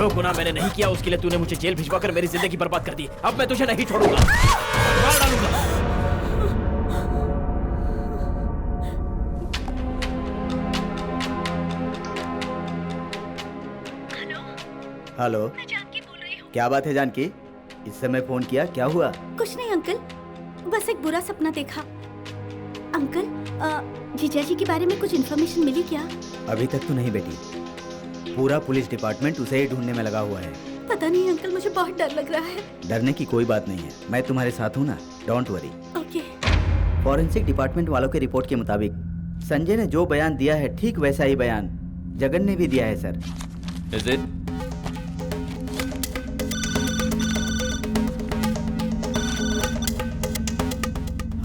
जो गुनाह मैंने नहीं किया उसके लिए तूने मुझे जेल भिजवाकर मेरी जिंदगी बर्बाद कर दी। अब मैं तुझे नहीं छोड़ूंगा, मार डालूंगा। हेलो, मैं जानकी बोल रही हूँ। क्या बात है जानकी? इस समय फोन किया, क्या हुआ? कुछ नहीं अंकल, बस एक बुरा सपना देखा। अंकल, जीजा जी के बारे में कुछ इन्फॉर्मेशन मिली क्या? अभी तक तो नहीं बेटी, पूरा पुलिस डिपार्टमेंट उसे ही ढूंढने में लगा हुआ है। पता नहीं अंकल, मुझे बहुत डर लग रहा है। डरने की कोई बात नहीं है, मैं तुम्हारे साथ हूँ ना, don't worry. Okay. Forensic department वालों के रिपोर्ट के मुताबिक संजय ने जो बयान दिया है ठीक वैसा ही बयान जगन ने भी दिया है सर। Is it?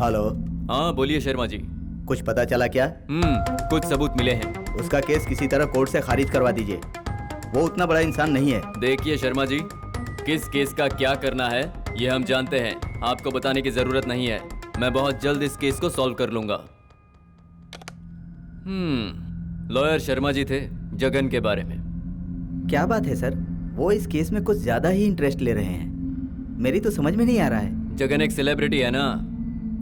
हेलो, हाँ बोलिए शर्मा जी। कुछ पता चला क्या? कुछ सबूत मिले हैं। उसका केस किसी तरह कोर्ट से खारिज करवा दीजिए, वो उतना बड़ा इंसान नहीं है। देखिए शर्मा जी, किस केस का क्या करना है ये हम जानते हैं, आपको बताने की जरूरत नहीं है। मैं बहुत जल्द इस केस को सॉल्व कर लूंगा। लॉयर शर्मा जी थे जगन के बारे में। क्या बात है सर, वो इस केस में कुछ ज्यादा ही इंटरेस्ट ले रहे हैं, मेरी तो समझ में नहीं आ रहा है। जगन एक सेलिब्रिटी है ना,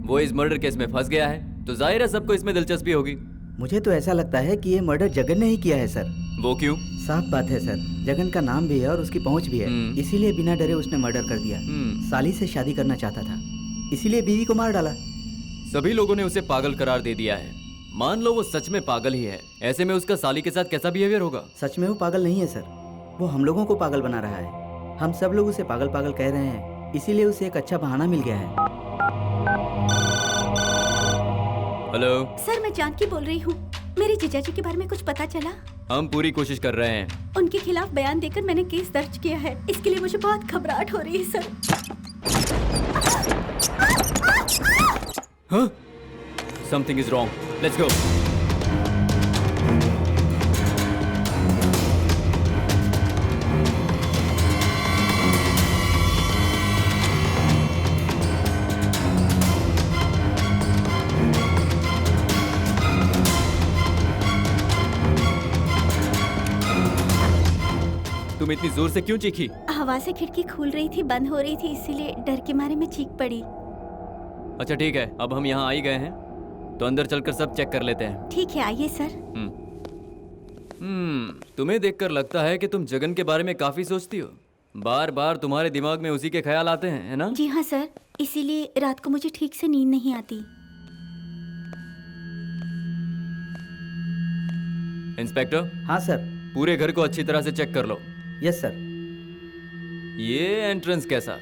वो इस मर्डर केस में फंस गया है तो जाहिर है सबको इसमें दिलचस्पी होगी। मुझे तो ऐसा लगता है कि ये मर्डर जगन ने ही किया है सर। वो क्यों? साफ बात है सर, जगन का नाम भी है और उसकी पहुंच भी है, इसीलिए बिना डरे उसने मर्डर कर दिया। साली से शादी करना चाहता था, इसीलिए बीवी को मार डाला। सभी लोगों ने उसे पागल करार दे दिया है। मान लो वो सच में पागल ही है, ऐसे में उसका साली के साथ कैसा बिहेवियर होगा? सच में वो पागल नहीं है सर, वो हम लोगों को पागल बना रहा है। हम सब लोग उसे पागल पागल कह रहे हैं, इसीलिए उसे एक अच्छा बहाना मिल गया है। हेलो सर, मैं जानकी बोल रही हूँ। मेरे जीजा जी के बारे में कुछ पता चला? हम पूरी कोशिश कर रहे हैं। उनके खिलाफ बयान देकर मैंने केस दर्ज किया है, इसके लिए मुझे बहुत घबराहट हो रही है सर। हाँ? Something is wrong. Let's go. तुम इतनी जोर से क्यों चीखी? हवा से खिड़की खुल रही थी, बंद हो रही थी, इसीलिए डर के मारे में चीख पड़ी। अच्छा ठीक है, अब हम यहाँ आ ही गए हैं तो अंदर चलकर सब चेक कर लेते हैं। ठीक है, आइए सर। तुम्हें देखकर लगता है कि तुम जगन के बारे में काफी सोचती हो। बार बार तुम्हारे दिमाग में उसी के ख्याल आते हैं, है ना? जी हाँ सर, इसीलिए रात को मुझे ठीक से नींद नहीं आती। इंस्पेक्टर। हाँ सर। पूरे घर को अच्छी तरह से चेक कर लो। Yes sir. ये एंट्रेंस कैसा?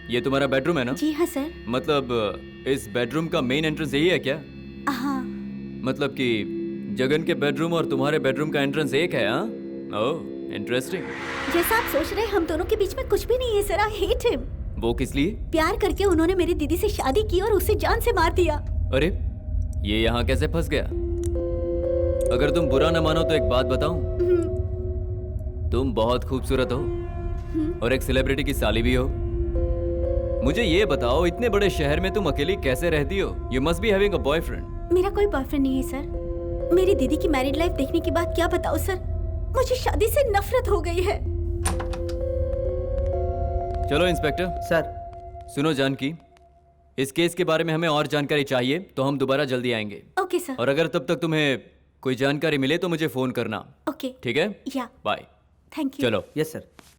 ये तुम्हारा बेडरूम है ना? जी हाँ सर। मतलब इस बेडरूम का मेन एंट्रेंस यही है क्या? हाँ। मतलब कि जगन के बेडरूम और तुम्हारे बेडरूम का एंट्रेंस एक है? हाँ, ओह इंटरेस्टिंग। जैसा आप सोच रहे हैं हम दोनों के बीच में कुछ भी नहीं है सर। I hate him. वो किस लिए? प्यार करके उन्होंने मेरी दीदी से शादी की और उसे जान से मार दिया। अरे ये यहाँ कैसे फंस गया? अगर तुम बुरा न मानो तो एक बात बताऊं, तुम बहुत खूबसूरत हो और एक सेलिब्रिटी की साली भी हो। मुझे ये बताओ, इतने बड़े शहर में तुम अकेली कैसे रहती हो? You must be having a boyfriend. मेरा कोई बॉयफ्रेंड नहीं है सर। मेरी दीदी की मैरिड लाइफ देखने के बाद क्या बताओ सर, मुझे शादी से नफरत हो गई है। चलो इंस्पेक्टर। सर। सुनो जानकी, इस केस के बारे में हमें और जानकारी चाहिए तो हम दोबारा जल्दी आएंगे। Okay sir. और अगर तब तक तुम्हें कोई जानकारी मिले तो मुझे फोन करना। ओके। ठीक है? या। बाय। Thank you. चलो। Yes sir.